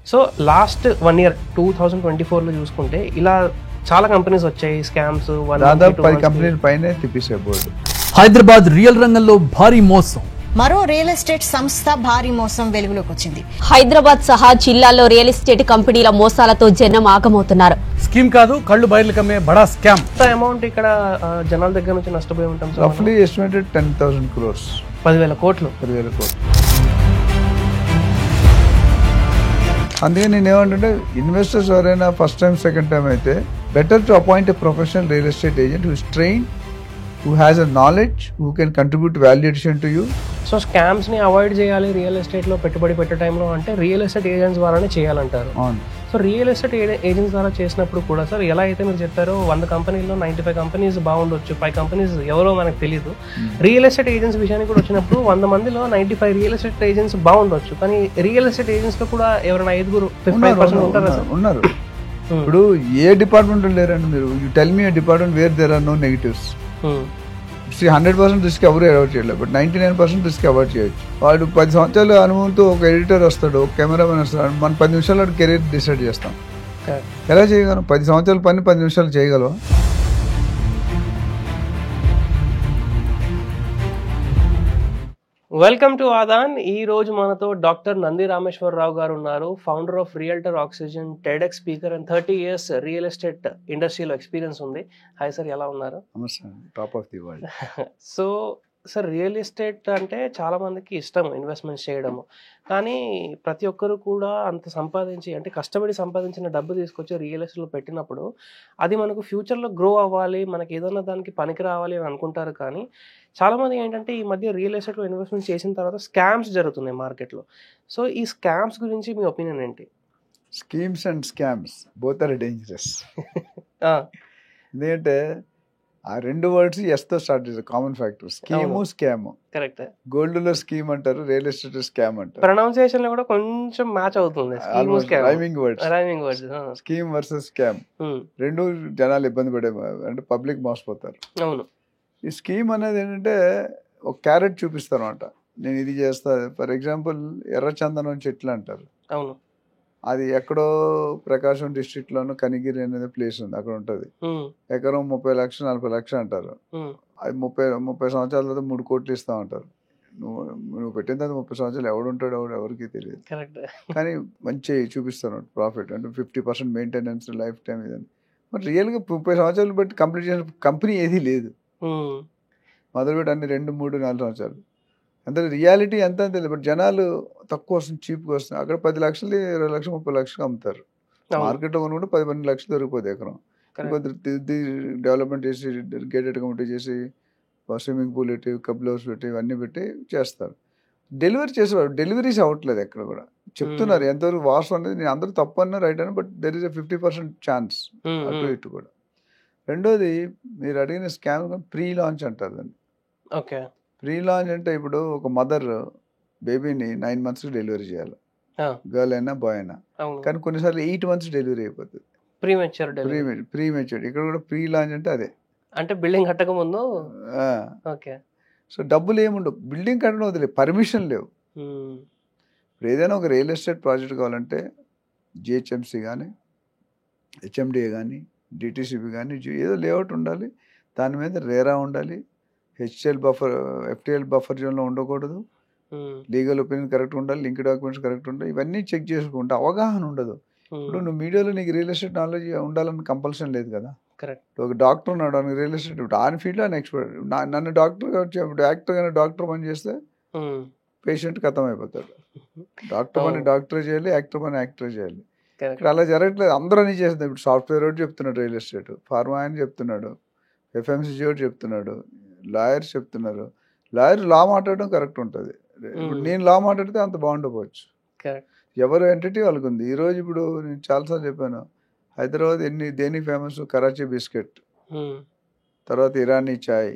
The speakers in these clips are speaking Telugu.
సో లాస్ట్ 1 year 2024లో చూసుకుంటే ఇలా చాలా కంపెనీస్ వచ్చాయి, స్కామ్స్. దాదాపు 10 కంపెనీల పైనే తిప్పేసే బోర్డు. హైదరాబాద్ రియల్ రంగంలో భారీ మోసం. మరో రియల్ ఎస్టేట్ సంస్థ భారీ మోసం వెలుగులోకి వచ్చింది. హైదరాబాద్ సహా జిల్లాల్లో రియల్ ఎస్టేట్ కంపెనీల మోసాలతో జనం ఆగమవుతున్నారు. స్కీమ్ కాదు, కళ్ళు బయర్లు కమ్మే బడా స్కామ్. అమౌంట్ ఇక్కడ జనాల దగ్గర నుంచి నష్టపోయి ఉంటాం. రఫ్లీ ఎస్టిమేటెడ్ 10,000 crores. 10,000 కోట్లు. 10,000 కోట్లు. అందుకే నేను ఏమంటుంటే ఇన్వెస్టర్స్ ఎవరైనా ఫస్ట్ టైం సెకండ్ టైం అయితే better to appoint a professional real estate agent who is trained, who has a knowledge, who can contribute value addition to you. So scams ని అవాయిడ్ చేయాలి రియల్ ఎస్టేట్ లో పెట్టుబడి పెట్టే టైంలో అంటే రియల్ ఎస్టేట్ ఏజెంట్స్ ద్వారానే చేయాలంటారు. సో రియల్ ఎస్టేట్ ఏజెంట్స్ ద్వారా చేసినప్పుడు కూడా సార్ ఎలా అయితే మీరు చెప్పారో 100 కంపెనీల్లో 95 కంపెనీస్ బాగుండొచ్చు, 5 కంపెనీస్ ఎవరో మనకు తెలియదు. రియల్ ఎస్టేట్ ఏజెంట్స్ విషయానికి కూడా వచ్చినప్పుడు 100 మందిలో 95 రియల్ ఎస్టేట్ ఏజెంట్స్ బాగుండొచ్చు, కానీ రియల్ ఎస్టేట్ ఏజెంట్స్ లో కూడా ఎవరైనా 5% ఉంటారా సార్? ఉన్నారు. ఇప్పుడు ఏ డిపార్ట్మెంట్ లేరండి మీరు. You tell me department where there are no negatives. 100% risk ఎవరు అవాయిడ్ చేయలేదు, బట్ 99% రిస్క్ అవాయిడ్ చేయొచ్చు. వాడు 10 సంవత్సరాల అనుభవంతో ఒక ఎడిటర్ వస్తాడు, ఒక కెమెరామెన్ వస్తాడు, మనం 10 నిమిషాల్లో కెరీర్ డిసైడ్ చేస్తాం. ఎలా చేయగలం? 10 సంవత్సరాల పని 10 నిమిషాలు చేయగలం. Welcome to Aadan. ఈ రోజు మనతో డాక్టర్ నంది రామేశ్వరరావు గారు ఉన్నారు, founder of Realtor Oxygen, TEDx speaker and 30 years real estate ఇండస్ట్రీలో ఎక్స్పీరియన్స్ ఉంది. హాయ్ సార్, ఎలా ఉన్నారు? Top of the world. So sir, real estate అంటే చాలా మందికి ఇష్టం ఇన్వెస్ట్మెంట్స్ చేయడము, కానీ ప్రతి ఒక్కరు కూడా అంత సంపాదించి అంటే కష్టపడి సంపాదించిన డబ్బు తీసుకొచ్చి రియల్ ఎస్టేట్లో పెట్టినప్పుడు అది మనకు ఫ్యూచర్లో గ్రో అవ్వాలి, మనకి ఏదైనా దానికి పనికి రావాలి అని అనుకుంటారు. కానీ చాలామంది ఏంటంటే ఈ మధ్య రియల్ ఎస్టేట్లో ఇన్వెస్ట్మెంట్ చేసిన తర్వాత స్కామ్స్ జరుగుతున్నాయి మార్కెట్లో. సో ఈ స్కామ్స్ గురించి మీ ఒపీనియన్ ఏంటి? Schemes and scams both are dangerous. ఎందుకంటే ఆ 2 వర్డ్స్ ఎస్తో స్టార్ట్ చేస్తారు, common factor. Scheme, scam. Correct. Gold లో స్కీమ్ అంటారు, రియల్ ఎస్టేట్ స్కామ్ అంటారు. ప్రొనౌన్సియేషన్ లో కూడా కొంచెం మ్యాచ్ అవుతుంది. Rhyming words. Scheme versus scam 2 జనాలు ఇబ్బంది పడే, అంటే పబ్లిక్ మోసపోతారు. అవును. ఈ స్కీమ్ అనేది ఏంటంటే ఒక క్యారెట్ చూపిస్తారు అనమాట. నేను ఇది చేస్తా. ఫర్ ఎగ్జాంపుల్ ఎర్రచందనం చెట్లు అంటారు. అవును. అది ఎక్కడో ప్రకాశం డిస్ట్రిక్ట్ లోను కనిగిరి అనేది ప్లేస్ ఉంది, అక్కడ ఉంటుంది. ఎకరం 30 లక్షలు 40 లక్షలు అంటారు. అది 30 సంవత్సరాల తర్వాత 3 కోట్లు ఇస్తా ఉంటారు. నువ్వు పెట్టిన తర్వాత 30 సంవత్సరాలు ఎవడుంటాడు ఎవరికి తెలియదు. కానీ మంచి చూపిస్తాను ప్రాఫిట్, అంటే 50% మెయింటెనెన్స్ లైఫ్ టైం ఇదని. బట్ రియల్గా 30 సంవత్సరాలు బట్టి కంప్లీట్ చేసిన కంపెనీ ఏది లేదు. మొదలుపెట్టి అన్ని 2, 3, 4 సంవత్సరాలు. అంటే రియాలిటీ ఎంత అని తెలియదు. బట్ జనాలు తక్కువ వస్తుంది, చీప్గా వస్తుంది. అక్కడ 10 లక్షలు 20 లక్షలు 30 లక్షలు అమ్ముతారు. మార్కెట్లో కొనుక్కుంటే 10-12 లక్షలు దొరికిపోతుంది ఎకరం. డెవలప్మెంట్ చేసి గేటెడ్ కమిటీ చేసి స్విమ్మింగ్ పూల్ పెట్టి కప్ హౌస్ పెట్టి ఇవన్నీ పెట్టి చేస్తారు. డెలివరీ చేసేవారు డెలివరీస్ అవ్వట్లేదు ఎక్కడ కూడా. చెప్తున్నారు ఎంతవరకు వాస్తవం అనేది. నేను అందరూ తప్పు అన్నా రైట్ అన్నా, but there is a 50% chance అటు ఇటు కూడా. రెండోది మీరు అడిగిన స్కామ్ ప్రీ లాంచ్ అంటారు దాన్ని. ఓకే. ప్రీ లాంచ్ అంటే ఇప్పుడు ఒక మదర్ బేబీని 9 months డెలివరీ చేయాలి, గర్ల్ అయినా బాయ్ అయినా. కానీ కొన్నిసార్లు 8 months డెలివరీ అయిపోతుంది. Pre matured. ఇక్కడ కూడా ప్రీ లాంచ్ అంటే అదే, అంటే బిల్డింగ్ కట్టక ముందు. ఓకే. సో డబ్బులు ఏముండవు, బిల్డింగ్ కట్టడం వదిలే, పర్మిషన్ లేవు. ఇప్పుడు ఏదైనా ఒక రియల్ ఎస్టేట్ ప్రాజెక్ట్ కావాలంటే జిహెచ్ఎంసీ కానీ, హెచ్ఎండిఏ కానీ, డిటిసిపి కానీ ఏదో లేఅవుట్ ఉండాలి. దాని మీద రేరా ఉండాలి, ఎఫ్టిఎల్ బఫర్ జోన్లో ఉండకూడదు, లీగల్ ఒపీనియన్ కరెక్ట్ ఉండాలి, లింక్ డాక్యుమెంట్స్ కరెక్ట్ ఉండాలి. ఇవన్నీ చెక్ చేసుకుంటే అవగాహన ఉండదు. ఇప్పుడు నువ్వు మీడియాలో నీకు రియల్ ఎస్టేట్ నాలెడ్జ్ ఉండాలని కంపల్షన్ లేదు కదా. కరెక్ట్. ఒక డాక్టర్ ఉన్నాడు, ఆయనకు రియల్ ఎస్టేట్ ఆయన ఫీల్డ్లో ఆయన ఎక్స్పర్ట్. నన్ను డాక్టర్గా ఇప్పుడు యాక్టర్గా డాక్టర్ పని చేస్తే పేషెంట్ ఖతం అయిపోతాడు. డాక్టర్ పని డాక్టర్ చేయాలి, యాక్టర్ పని యాక్టర్ చేయాలి. ఇక్కడ అలా జరగట్లేదు. అందరూ అని చేస్తుంది. ఇప్పుడు సాఫ్ట్వేర్ ఒకటి చెప్తున్నాడు రియల్ ఎస్టేట్, ఫార్మా అని చెప్తున్నాడు, ఎఫ్ఎంసీజీ ఒకటి చెప్తున్నాడు, లాయర్స్ చెప్తున్నారు. లాయర్ లా మాట్లాడడం కరెక్ట్ ఉంటుంది. ఇప్పుడు నేను లా మాట్లాడితే అంత బాగుండకపోవచ్చు. ఎవరు ఎంటిటీ వాళ్ళకు ఉంది. ఈరోజు ఇప్పుడు నేను చాలాసార్లు చెప్పాను, హైదరాబాద్ దేనికి ఫేమస్? కరాచీ బిస్కెట్, తర్వాత ఇరానీ చాయ్,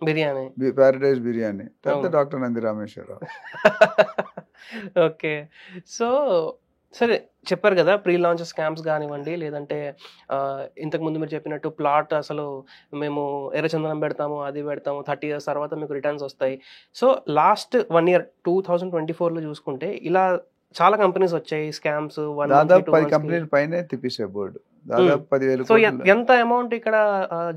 బిర్యానీ, ప్యారడైజ్ బిర్యానీ, తర్వాత doctor Nandi Rameshwar Rao. Okay. So సరే, చెప్పారు కదా ప్రీ లాంచ్ స్కామ్స్ కానివ్వండి, లేదంటే ఇంతకుముందు మీరు చెప్పినట్టు ప్లాట్ అసలు మేము ఎర్రచందనం పెడతాము, అది పెడతాము, 30 years తర్వాత మీకు రిటర్న్స్ వస్తాయి. సో లాస్ట్ 1 year 2024లో చూసుకుంటే ఇలా చాలా కంపెనీస్ వచ్చాయి స్కామ్స్, దాదాపు 10 కంపెనీల పైనే తిప్పేసే బోర్డు, దాదాపు 10,000 సో కోట్లు. ఎంత అమౌంట్ ఇక్కడ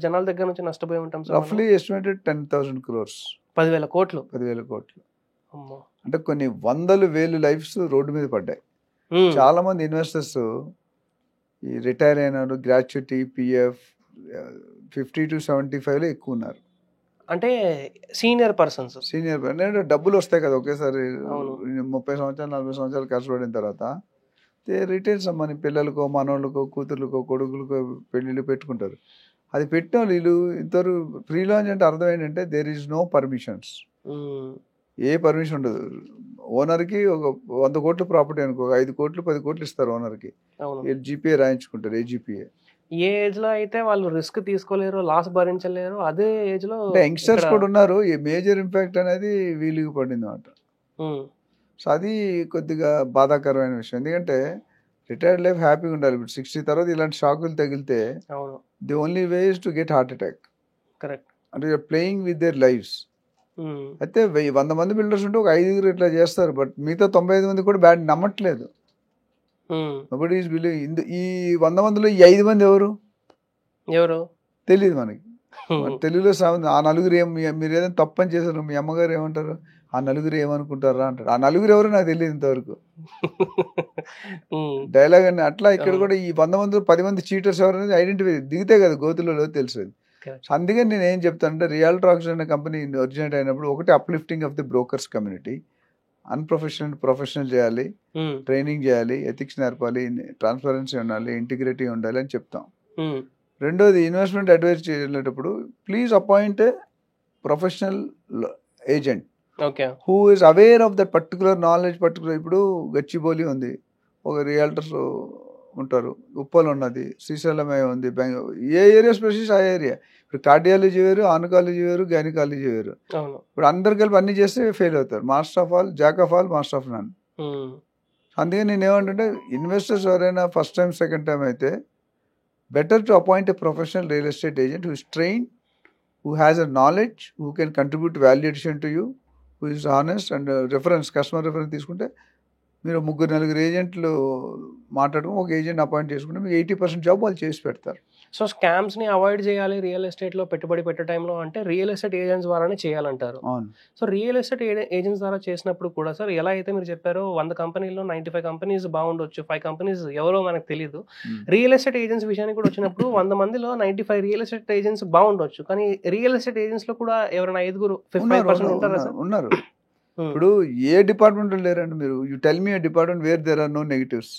జనాల దగ్గర నుంచి నష్టపోయి ఉంటాం సార్? రఫ్లీ estimated 10,000 crores. 10,000 కోట్లు. 10,000 కోట్లు అమ్మో. అంటే కొన్ని వందలు వేలు లైఫ్స్ రోడ్డు మీద పడ్డాయి. చాలా మంది ఇన్వెస్టర్స్ ఈ రిటైర్ అయినారు, గ్రాట్యుటీ, పిఎఫ్ 50 to 75 ఎక్కువ ఉన్నారు. అంటే సీనియర్ పర్సన్స్, సీనియర్ డబ్బులు వస్తాయి కదా ఒకేసారి. అవును. 30 సంవత్సరాలు 40 సంవత్సరాలు కష్టపడిన తర్వాత రిటైర్స్ మన పిల్లలకో, మనోళ్ళకో, కూతుర్లకో, కొడుకులకో పెళ్ళిళ్ళు పెట్టుకుంటారు. అది పెట్టిన వాళ్ళు వీళ్ళు ఇద్దరు ప్రీ లాంచ్ అంటే అర్థం ఏంటంటే దేర్ ఈజ్ నో పర్మిషన్స్. ఏ పర్మిషన్ ఉండదు. ఓనర్కి ఒక 100 కోట్ల ప్రాపర్టీ అనుకో, 5 కోట్లు 10 కోట్లు ఇస్తారు ఓనర్కి. జీపీఏ రాయించుకుంటారు, ఏజీపీఏ. ఏ ఏజ్ లో అయితే వాళ్ళు రిస్క్ తీసుకోలేరు, లాస్ భరించలేరు, అదే ఏజ్ లో యంగ్స్టర్స్ కూడా ఉన్నారు. ఈ మేజర్ ఇంపాక్ట్ అనేది వీళ్ళకి పడింది అన్నమాట. సో అది కొద్దిగా బాధాకరమైన విషయం. ఎందుకంటే రిటైర్డ్ లైఫ్ హ్యాపీగా ఉండాలి. ఇప్పుడు 60 తర్వాత ఇలాంటి షాకులు తగిలితే the only way is to get heart attack. Correct. అంటే ప్లేయింగ్ విత్ దేర్ లైఫ్స్. అయితే 100 మంది బిల్డర్స్ ఉంటే ఒక 5 ఇట్లా చేస్తారు, బట్ మిగతా 95 మంది కూడా బ్యాడ్ నమ్మట్లేదు. ఒకటి ఈ 100 మందిలో ఈ 5 మంది ఎవరు తెలియదు మనకి. తెలుగులో ఆ నలుగురు మీరు ఏదైనా తప్పని చేశారు, మీ అమ్మగారు ఏమంటారు, ఆ నలుగురు ఏమనుకుంటారా అంటారు. ఆ నలుగురు ఎవరు నాకు తెలియదు ఇంతవరకు. డైలాగ్ అని అట్లా ఇక్కడ కూడా ఈ 100 మంది 10 మంది చీటర్స్ ఎవరనేది ఐడెంటిఫై దిగితే కదా గోతులలో తెలిసేది. అందుకని నేను ఏం చెప్తానంటే రియల్టర్ ఆక్షన్ అనే కంపెనీ ఒరిజినేట్ అయినప్పుడు ఒకటి uplifting of the brokers community. Professional చేయాలి, ట్రైనింగ్ చేయాలి, ఎథిక్స్ నేర్పాలి, ట్రాన్స్పరెన్సీ ఉండాలి, ఇంటిగ్రిటీ ఉండాలి అని చెప్తాం. రెండోది ఇన్వెస్ట్మెంట్ అడ్వైజ్ చేసేటప్పుడు please appoint a professional agent who is aware of that particular knowledge. ఇప్పుడు గచ్చిబౌలి ఉంది, ఒక రియల్టర్స్ ఉంటారు, ఉప్పల్ ఉన్నది, శ్రీశైలమే ఉంది, ఏ ఏరియా స్పెషలిస్ట్ ఆ ఏరియా. ఇప్పుడు కార్డియాలజీ వేరు, ఆన్కాలజీ వేరు, గైనకాలజీ వేరు. ఇప్పుడు అందరు కలిపి అన్ని చేస్తే ఫెయిల్ అవుతారు. Master of all, jack of all, master of none. అందుకే నేను ఏమంటుంటే ఇన్వెస్టర్స్ ఎవరైనా ఫస్ట్ టైం సెకండ్ టైం అయితే better to appoint a professional real estate agent who is trained, who has a knowledge, who can contribute value addition to you, who is honest and customer reference తీసుకుంటే మీరు 3-4 ఏజెంట్లు మాట్లాడుకుని ఒక ఏజెంట్ అపాయింట్ చేసుకుంటే మీకు 80% జాబ్ వాళ్ళు చేసి పెడతారు. సో స్కామ్స్ ని అవాయిడ్ చేయాలి రియల్ ఎస్టేట్ లో పెట్టుబడి పెట్టే టైంలో అంటే రియల్ ఎస్టేట్ ఏజెంట్స్ ద్వారానే చేయాలంటారు. అవును. సో రియల్ ఎస్టేట్ ఏజెంట్స్ ద్వారా చేసినప్పుడు కూడా సార్ ఎలా అయితే మీరు చెప్పారో 100 కంపెనీల్లో 95 కంపెనీస్ బాగుండొచ్చు, 5 కంపెనీస్ ఎవరో మనకు తెలియదు. రియల్ ఎస్టేట్ ఏజెంట్స్ విషయానికి కూడా వచ్చినప్పుడు 100 మందిలో 95 రియల్ ఎస్టేట్ ఏజెంట్స్ బాగుండొచ్చు, కానీ రియల్ ఎస్టేట్ ఏజెంట్స్ లో కూడా ఎవరైనా 5-5% ఉంటారా సార్? ఉన్నారు. ఇప్పుడు ఏ డిపార్ట్మెంట్ లేరండి. మీరు you tell me a department where there are no negatives.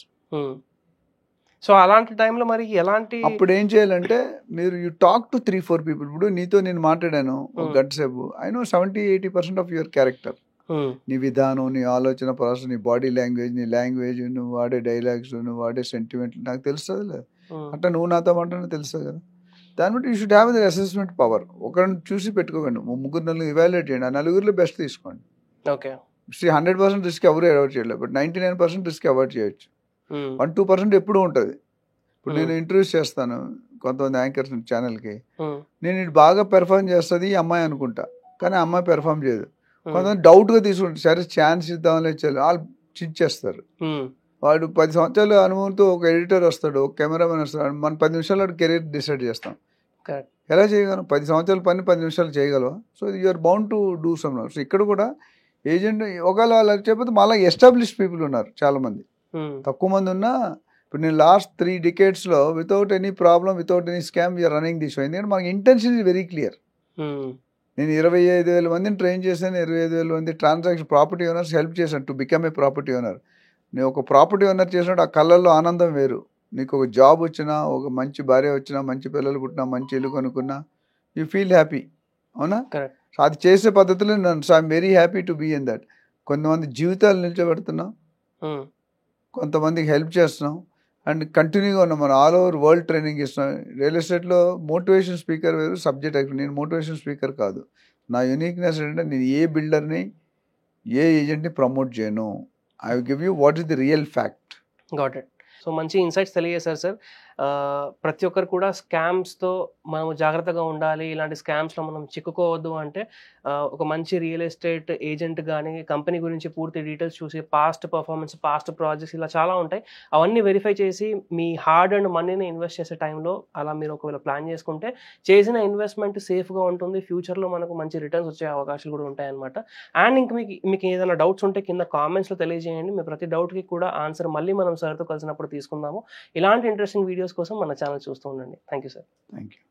So అలాంటి టైంలో మరి ఎలాంటి అప్పుడు ఏం చేయాలంటే మీరు యూ టాక్ టు 3-4 పీపుల్. ఇప్పుడు నీతో నేను మాట్లాడాను ఒక గంట సేపు, I know 70-80% of your character. నీ విధానం, నీ ఆలోచన ప్రాసెస్, నీ బాడీ లాంగ్వేజ్, నీ లాంగ్వేజ్, నువ్వు వాడే డైలాగ్స్, నువ్వు వాడే సెంటిమెంట్ నాకు తెలుస్తుంది లేదు. అట్లా నువ్వు నాతో మాట్లాడినా తెలుస్తుంది కదా. దాన్ని బట్టి you should have the assessment power. ఒకరిని చూసి పెట్టుకోకండి, 3-4 ఇవాల్యుయేట్ చేయండి, ఆ 4 బెస్ట్ తీసుకోండి. ఓకే. 100% రిస్క్ ఎవరు అవాయిడ్ చేయలేదు, బట్ 99% రిస్క్ అవాయిడ్ చేయొచ్చు. 1-2% ఎప్పుడు ఉంటుంది. ఇప్పుడు నేను ఇంటర్వ్యూస్ చేస్తాను కొంతమంది యాంకర్స్ ఛానల్కి, నేను ఇటు బాగా పెర్ఫార్మ్ చేస్తుంది ఈ అమ్మాయి అనుకుంటా, కానీ ఆ అమ్మాయి పెర్ఫార్మ్ చేయదు. కొంతమంది డౌట్గా తీసుకుంటారు, సరే ఛాన్స్ ఇద్దామని వచ్చారు, వాళ్ళు చించేస్తారు. వాడు 10 సంవత్సరాల అనుభవంతో ఒక ఎడిటర్ వస్తాడు, ఒక కెమెరామెన్ వస్తాడు, మనం 10 నిమిషాలు కెరీర్ డిసైడ్ చేస్తాం. ఎలా చేయగలం? 10 సంవత్సరాల పని 10 నిమిషాలు చేయగలవా? So you're bound to do some. సో ఇక్కడ కూడా ఏజెంట్ ఒకవేళ వాళ్ళకి చెప్పితే మళ్ళీ ఎస్టాబ్లిష్డ్ పీపుల్ ఉన్నారు చాలా మంది. తక్కువ మంది ఉన్నా ఇప్పుడు నేను last 3 decades without any problem, without any scam you're running this show. ఎందుకంటే మనకి ఇంటెన్షన్ ఇస్ వెరీ క్లియర్. నేను 25,000 మందిని ట్రైన్ చేశాను, 25,000 మంది ట్రాన్సాక్షన్ ప్రాపర్టీ ఓనర్స్ హెల్ప్ చేశాను to become a property owner. నేను ఒక ప్రాపర్టీ ఓనర్ చేసినట్టు ఆ కళ్ళల్లో ఆనందం వేరు. నీకు ఒక జాబ్ వచ్చినా, ఒక మంచి భార్య వచ్చినా, మంచి పిల్లలు పుట్టినా, మంచి ఇల్లు కొనుక్కున్నా, యూ ఫీల్ హ్యాపీ. అవునా? సో అది చేసే పద్ధతిలో నన్ను I'm very happy to be in that. కొంతమంది జీవితాలు నిల్చోబెడుతున్నాం, కొంతమందికి హెల్ప్ చేస్తున్నాం, అండ్ కంటిన్యూగా ఉన్నాం. మనం ఆల్ ఓవర్ వరల్డ్ ట్రైనింగ్ ఇస్తున్నాం. రియల్ ఎస్టేట్లో మోటివేషన్ స్పీకర్ వేరు, సబ్జెక్ట్ ఎక్స్పర్ట్. నేను మోటివేషన్ స్పీకర్ కాదు. నా యూనిక్నెస్ ఏంటంటే నేను ఏ బిల్డర్ని, ఏ ఏజెంట్ని ప్రమోట్ చేయను. I will give you what is the real fact. Got it. So మంచి ఇన్సైట్స్ తెలియజేశారు సార్. ప్రతి ఒక్కరు కూడా స్కామ్స్తో మనం జాగ్రత్తగా ఉండాలి, ఇలాంటి స్కామ్స్లో మనం చిక్కుకోవద్దు అంటే ఒక మంచి రియల్ ఎస్టేట్ ఏజెంట్ కానీ కంపెనీ గురించి పూర్తి డీటెయిల్స్ చూసి పాస్ట్ పర్ఫార్మెన్స్, పాస్ట్ ప్రాజెక్ట్స్ ఇలా చాలా ఉంటాయి, అవన్నీ వెరిఫై చేసి మీ హార్డ్ అండ్ మనీని ఇన్వెస్ట్ చేసే టైంలో అలా మీరు ఒకవేళ ప్లాన్ చేసుకుంటే చేసిన ఇన్వెస్ట్మెంట్ సేఫ్గా ఉంటుంది, ఫ్యూచర్లో మనకు మంచి రిటర్న్స్ వచ్చే అవకాశాలు కూడా ఉంటాయన్నమాట. అండ్ ఇంక మీకు ఏదైనా డౌట్స్ ఉంటే కింద కామెంట్స్లో తెలియజేయండి, మీ ప్రతి డౌట్కి కూడా ఆన్సర్ మళ్ళీ మనం సార్తో కలిసినప్పుడు తీసుకుందాము. ఇలాంటి ఇంట్రెస్టింగ్ వీడియోస్ కోసం మన ఛానల్ చూస్తూ ఉండండి. Thank you sir. Thank you.